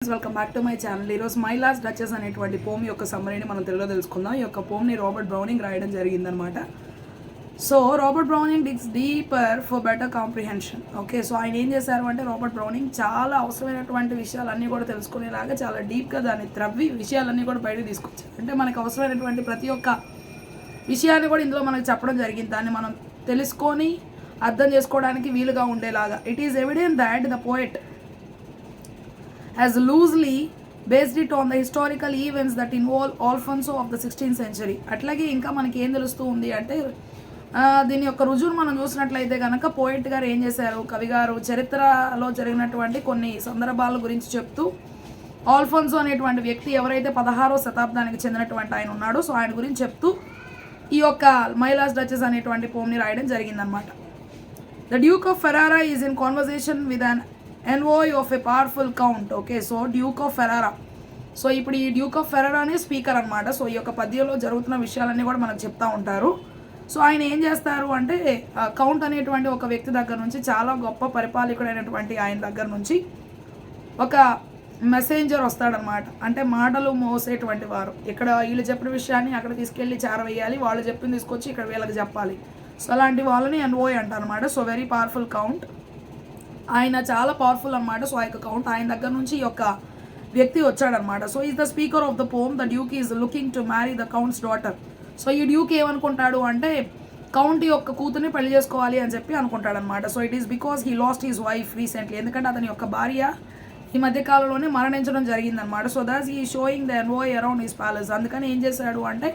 Friends, welcome back to my channel. ఈరోజు my last duchess అనేటువంటి పోమ్ యొక్క సమ్మరీని మనం తెలుగులో తెలుసుకుందాం. ఈ యొక్క పోమ్ని రాబర్ట్ బ్రౌనింగ్ రాయడం జరిగిందనమాట. So Robert Browning డిగ్స్ deeper for better comprehension. Okay, so ఆయన ఏం చేశారు అంటే రాబర్ట్ బ్రౌనింగ్ చాలా అవసరమైనటువంటి విషయాలన్నీ కూడా తెలుసుకునేలాగా చాలా డీప్గా దాన్ని త్రవ్వి విషయాలన్నీ కూడా బయటకు తీసుకొచ్చారు. అంటే మనకు అవసరమైనటువంటి ప్రతి ఒక్క విషయాన్ని కూడా ఇందులో మనకు చెప్పడం జరిగింది. దాన్ని మనం తెలుసుకొని అర్థం చేసుకోవడానికి వీలుగా ఉండేలాగా. It is evident that the poet has loosely based it on the historical events that involve Alfonso of the 16th century. అట్లాగే ఇంకా మనకి ఏం తెలుస్తూ ఉంది అంటే దీని యొక్క రుజువును మనం చూసినట్లయితే కనుక పోయిట్ గారు ఏం చేశారు, కవి గారు చరిత్రలో జరిగినటువంటి కొన్ని సందర్భాల గురించి చెప్తూ ఆల్ఫోన్సో అనేటువంటి వ్యక్తి ఎవరైతే 16వ శతాబ్దానికి చెందినటువంటి ఆయన ఉన్నాడో సో ఆయన గురించి చెప్తూ ఈ యొక్క మై లాస్ట్ డచెస్ అనేటువంటి పోమ్ని రాయడం జరిగిందనమాట. The Duke of Ferrara is in conversation with an envoy of a powerful count. Okay, so Duke of Ferrara. So ఇప్పుడు ఈ డ్యూక్ ఆఫ్ ఫెరారా అనే స్పీకర్ అనమాట. సో ఈ యొక్క పద్యంలో జరుగుతున్న విషయాలన్నీ కూడా మనకు చెప్తా ఉంటారు. సో ఆయన ఏం చేస్తారు అంటే కౌంట్ అనేటువంటి ఒక వ్యక్తి దగ్గర నుంచి, చాలా గొప్ప పరిపాలకుడైనటువంటి ఆయన దగ్గర నుంచి ఒక మెసెంజర్ వస్తాడనమాట. అంటే మాటలు మోసేటువంటి వారు. ఇక్కడ వీళ్ళు చెప్పిన విషయాన్ని అక్కడ తీసుకెళ్ళి చేరవేయాలి, వాళ్ళు చెప్పింది తీసుకొచ్చి ఇక్కడ వీళ్ళకి చెప్పాలి. సో అలాంటి వాళ్ళని ఎన్వాయ్ అంటారనమాట. సో వెరీ పవర్ఫుల్ కౌంట్, ఆయన చాలా పవర్ఫుల్ అనమాట. సో ఆ యొక్క కౌంట్ ఆయన దగ్గర నుంచి ఈ యొక్క వ్యక్తి వచ్చాడనమాట. So is the speaker of the poem. The duke is looking to marry the count's daughter. So ఈ డ్యూక్ ఏమనుకుంటాడు అంటే కౌంట్ యొక్క కూతుర్ని పెళ్లి చేసుకోవాలి అని చెప్పి అనుకుంటాడనమాట. So it is because he lost his wife recently. ఎందుకంటే అతని యొక్క భార్య ఈ మధ్య కాలంలోనే మరణించడం జరిగిందనమాట. సో దస్ ఈ showing the envoy around his palace. అందుకని ఏం చేశాడు అంటే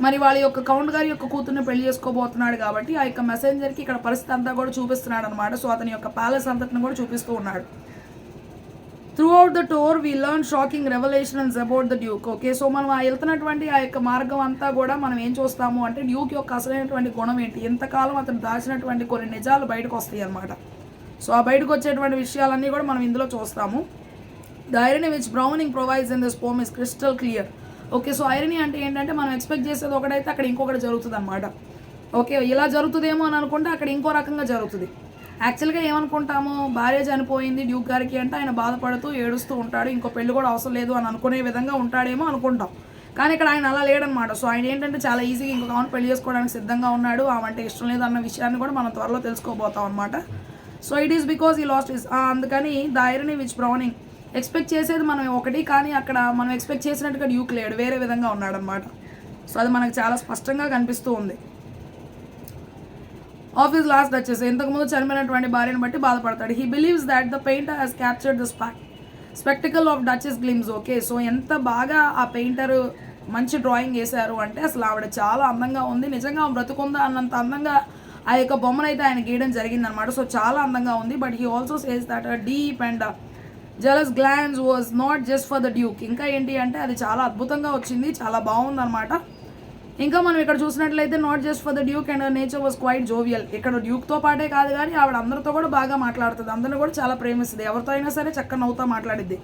మరి వాళ్ళ యొక్క కౌంట్ గారి యొక్క కూతుర్ని పెళ్లి చేసుకోబోతున్నాడు కాబట్టి ఆ యొక్క మెసెంజర్కి ఇక్కడ పరిస్థితి అంతా కూడా చూపిస్తున్నాడు అనమాట. సో అతని యొక్క ప్యాలెస్ అంతటిని కూడా చూపిస్తూ ఉన్నాడు. Through out the tour we learn shocking revolutions about the Duke. Okay, so మనం వెళ్తున్నటువంటి ఆ యొక్క మార్గం అంతా కూడా మనం ఏం చూస్తాము అంటే డ్యూక్ యొక్క అసలైనటువంటి గుణం ఏంటి, ఎంతకాలం అతను దాచినటువంటి కొన్ని నిజాలు బయటకు వస్తాయి అనమాట. సో ఆ బయటకు వచ్చేటువంటి విషయాలన్నీ కూడా మనం ఇందులో చూస్తాము. The irony which Browning provides in this poem is crystal clear. Okay, so irony అంటే ఏంటంటే మనం ఎక్స్పెక్ట్ చేసేది ఒకటైతే అక్కడ ఇంకొకటి జరుగుతుంది అనమాట. ఓకే, ఇలా జరుగుతుందేమో అని అనుకుంటే అక్కడ ఇంకో రకంగా జరుగుతుంది. యాక్చువల్గా ఏమనుకుంటాము, భార్య చనిపోయింది డ్యూక్ గారికి అంటే ఆయన బాధపడుతూ ఏడుస్తూ ఉంటాడు, ఇంకో పెళ్లి కూడా అవసరం లేదు అని అనుకునే విధంగా ఉంటాడేమో అనుకుంటాం. కానీ ఇక్కడ ఆయన అలా లేడనమాట. సో ఆయన ఏంటంటే చాలా ఈజీగా ఇంకొక ఆమెను పెళ్లి చేసుకోవడానికి సిద్ధంగా ఉన్నాడు, ఆమె ఇష్టం లేదు అన్న విషయాన్ని కూడా మనం త్వరలో తెలుసుకోబోతాం అనమాట. సో ఇట్ ఈస్ బికాస్ ఈ లాస్ట్ ఇస్ అందుకని the irony which Browning expect చేసేది మనం ఒకటి, కానీ అక్కడ మనం ఎక్స్పెక్ట్ చేసినట్టుగా డ్యూక్ లేడు, వేరే విధంగా ఉన్నాడనమాట. సో అది మనకు చాలా స్పష్టంగా కనిపిస్తూ ఉంది. ఆఫ్ హిస్ లాస్ట్ డచెస్, ఇంతకుముందు చనిపోయినటువంటి భార్యను బట్టి బాధపడతాడు. He believes that the painter has captured the spectacle of duchess glimpse. Okay, so ఎంత బాగా ఆ పెయింటర్ మంచి డ్రాయింగ్ వేశారు అంటే అసలు ఆవిడ చాలా అందంగా ఉంది, నిజంగా బ్రతుకుందా అన్నంత అందంగా ఆ యొక్క బొమ్మను అయితే ఆయన గీయడం జరిగిందనమాట. సో చాలా అందంగా ఉంది. But he also says that deep and jealous glance was not just for the Duke. ఇంకా ఏంటి అంటే అది చాలా అద్భుతంగా వచ్చింది, చాలా బాగుందనమాట. ఇంకా మనం ఇక్కడ చూసినట్లయితే not just for the Duke and nature was quite jovial. ఇక్కడ డ్యూక్తో పాటే కాదు కానీ ఆవిడ అందరితో కూడా బాగా మాట్లాడుతుంది, అందరిని కూడా చాలా ప్రేమిస్తుంది, ఎవరితో అయినా సరే చక్కగా నవ్వుతూ మాట్లాడిద్ది.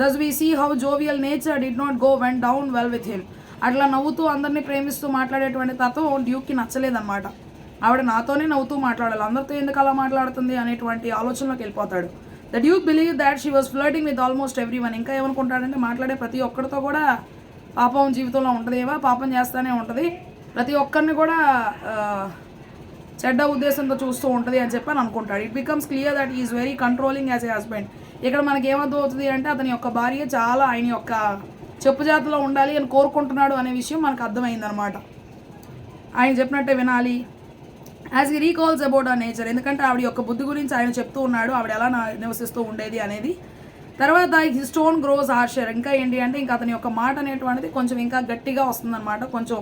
Thus we see how jovial nature did not go when down well with him. అట్లా నవ్వుతూ అందరినీ ప్రేమిస్తూ మాట్లాడేటువంటి తత్వం డ్యూక్కి నచ్చలేదన్నమాట. ఆవిడ నాతోనే నవ్వుతూ మాట్లాడాలి, అందరితో ఎందుకు అలా మాట్లాడుతుంది అనేటువంటి ఆలోచనలోకి వెళ్ళిపోతాడు. The Duke believe that she was flirting with almost every one. ఇంకా ఏమనుకుంటాడంటే మాట్లాడే ప్రతి ఒక్కరితో కూడా పాపం జీవితంలో ఉంటుందేమో, పాపం చేస్తూనే ఉంటుంది, ప్రతి ఒక్కరిని కూడా చెడ్డ ఉద్దేశంతో చూస్తూ ఉంటుంది అని చెప్పి అనుకుంటాడు. It becomes clear that is very controlling as a husband. ఇక్కడ మనకి ఏమర్థం అవుతుంది అంటే అతని యొక్క భార్య చాలా ఆయన యొక్క చెప్పు జాతలో ఉండాలి అని కోరుకుంటున్నాడు అనే విషయం మనకు అర్థమైందనమాట. ఆయన చెప్పినట్టే వినాలి. యాజ్ హీ రీకాల్స్ అబౌట్ ఆ నేచర్, ఎందుకంటే ఆవిడ యొక్క బుద్ధి గురించి ఆయన చెప్తూ ఉన్నాడు, ఆవిడ ఎలా నివసిస్తూ ఉండేది అనేది. తర్వాత హీ స్టోన్ గ్రోస్ హార్షర్. ఇంకా ఏంటి అంటే ఇంకా అతని యొక్క మాట అనేటువంటిది కొంచెం ఇంకా గట్టిగా వస్తుందన్నమాట, కొంచెం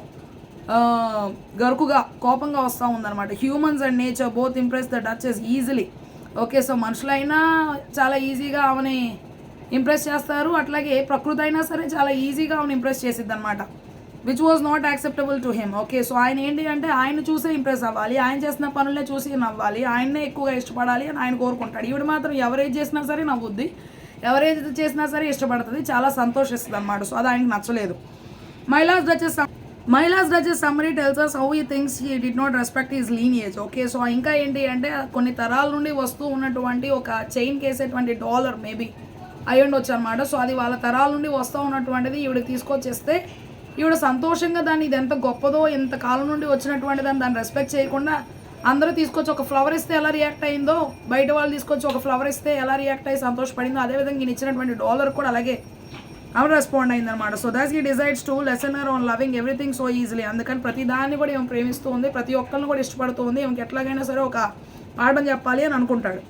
గరుకుగా కోపంగా వస్తూ ఉందన్నమాట. Humans and nature both impress the duchess easily. Okay, so మనుషులైనా చాలా ఈజీగా ఆమెని ఇంప్రెస్ చేస్తారు, అట్లాగే ప్రకృతి అయినా సరే చాలా ఈజీగా ఆమెను ఇంప్రెస్ చేసిద్ది అనమాట. Which was not acceptable to him. Okay, so ఆయన ఏంటి అంటే ఆయన చూసే ఇంప్రెస్ అవ్వాలి, ఆయన చేసిన పనులే చూసి నవ్వాలి, ఆయన్నే ఎక్కువగా ఇష్టపడాలి అని ఆయన కోరుకుంటాడు. ఈవిడ మాత్రం ఎవరేది చేసినా సరే నవ్వుద్ది, ఎవరేది చేసినా సరే ఇష్టపడుతుంది, చాలా సంతోషిస్తుంది అనమాట. సో అది ఆయనకు నచ్చలేదు. My last duchess summary tells us how he thinks he did not respect his lineage. Okay, so ఇంకా ఏంటి అంటే కొన్ని తరాల నుండి వస్తూ ఉన్నటువంటి ఒక చైన్ కేసేటువంటి డాలర్ మేబీ అయి ఉండొచ్చు అనమాట. సో అది వాళ్ళ తరాల నుండి వస్తూ ఉన్నటువంటిది ఈవిడకి తీసుకొచ్చేస్తే ఈవిడ సంతోషంగా దాన్ని ఇది ఎంత గొప్పదో, ఎంత కాలం నుండి వచ్చినటువంటి దాన్ని రెస్పెక్ట్ చేయకుండా అందరూ తీసుకొచ్చి ఒక ఫ్లవర్ ఇస్తే ఎలా రియాక్ట్ అయిందో, బయట వాళ్ళు తీసుకొచ్చి ఒక ఫ్లవర్ ఇస్తే ఎలా రియాక్ట్ అయ్యి సంతోషపడిందో, అదేవిధంగా ఈయన ఇచ్చినటువంటి డాలర్ కూడా అలాగే ఆమె రెస్పాండ్ అయిందనమాట. So that's he decides to lesson her on loving everything so easily. అందుకని ప్రతి దాన్ని కూడా ఏమి ప్రేమిస్తూ ఉంది, ప్రతి ఒక్కరిని కూడా ఇష్టపడుతూ ఉంది, ఏమికి ఎట్లాగైనా సరే ఒక పాఠం చెప్పాలి అని అనుకుంటాడు.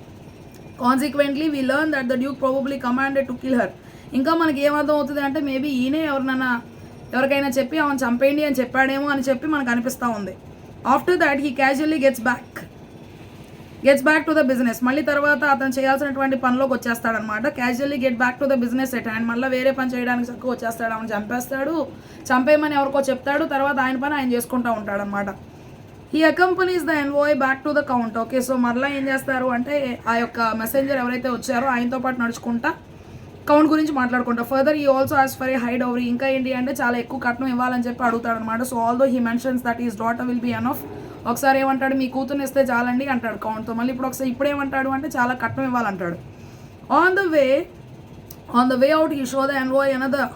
Consequently we learn that the Duke probably commanded to kill her. ఇంకా మనకి ఏమర్థం అవుతుంది అంటే మేబీ ఈయనే ఎవరికైనా చెప్పి ఆమెను చంపేయండి అని చెప్పాడేమో అని చెప్పి మనకు అనిపిస్తూ ఉంది. After that he casually gets back to the business. మళ్ళీ తర్వాత అతను చేయాల్సినటువంటి పనిలోకి వచ్చేస్తాడనమాట. Casually get back to the business at hand. మళ్ళీ వేరే పని చేయడానికి చక్కగా వచ్చేస్తాడు. ఆమెను చంపేస్తాడు, చంపేయమని ఎవరికో చెప్తాడు, తర్వాత ఆయన పని ఆయన చేసుకుంటూ ఉంటాడనమాట. He accompanies the envoy back to the count. Okay, so మరలా ఏం చేస్తారు అంటే ఆ యొక్క మెసెంజర్ ఎవరైతే వచ్చారో ఆయనతో పాటు నడుచుకుంటా కౌంట్ గురించి మాట్లాడుకుంటా. ఫర్దర్ ఈ ఆల్సో ఆస్ ఫర్ ఏ హై డౌరీ. ఇంకా ఏంటి అంటే చాలా ఎక్కువ కట్నం ఇవ్వాలని చెప్పి అడుగుతాడు అనమాట. So although he mentions that his daughter will be enough. ఒకసారి ఏమంటాడు, మీ కూతుర్ని ఇస్తే చాలండి అంటాడు కౌంట్తో. మళ్ళీ ఇప్పుడు ఏమంటాడు అంటే చాలా కట్నం ఇవ్వాలంటాడు. On the way out he show the envoy another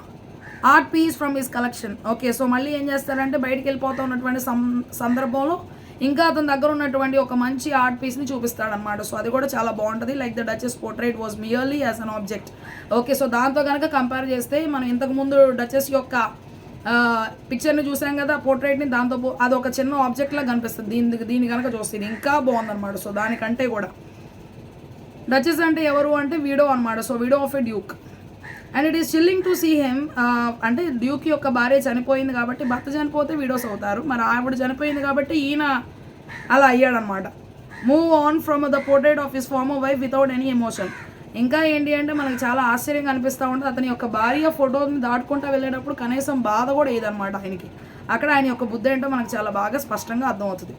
art piece from his collection. Okay, so మళ్ళీ ఏం చేస్తారంటే బయటికి వెళ్ళిపోతూ ఉన్నటువంటి సందర్భంలో ఇంకా అతని దగ్గర ఉన్నటువంటి ఒక మంచి ఆర్ట్ పీస్ని చూపిస్తాడనమాట. సో అది కూడా చాలా బాగుంటుంది. Like the duchess portrait was merely as an object. Okay, so దాంతో కనుక కంపేర్ చేస్తే మనం ఇంతకుముందు డచెస్ యొక్క పిక్చర్ని చూసాం కదా, పోర్ట్రేట్ని, దాంతో అది ఒక చిన్న ఆబ్జెక్ట్లా కనిపిస్తుంది. దీన్ని కనుక చూస్తే ఇంకా బాగుందన్నమాట. సో దానికంటే కూడా డచెస్ అంటే ఎవరు అంటే విడో అనమాట. So widow of a duke. And it is chilling to see him. అంటే డ్యూక్ యొక్క భార్య చనిపోయింది కాబట్టి, భర్త చనిపోతే విడోస్ అవుతారు, మరి ఆవిడ చనిపోయింది కాబట్టి ఈయన అలా అయ్యాడనమాట. Move on from the portrait of his former wife without any emotion. ఇంకా ఏంటి అంటే మనకి చాలా ఆశ్చర్యంగా అనిపిస్తూ ఉంటుంది. అతని యొక్క భార్య ఫోటోని దాటుకుంటూ వెళ్ళేటప్పుడు కనీసం బాధ కూడా ఏదనమాట ఆయనకి. అక్కడ ఆయన యొక్క బుద్ధి ఏంటో మనకు చాలా బాగా స్పష్టంగా అర్థమవుతుంది.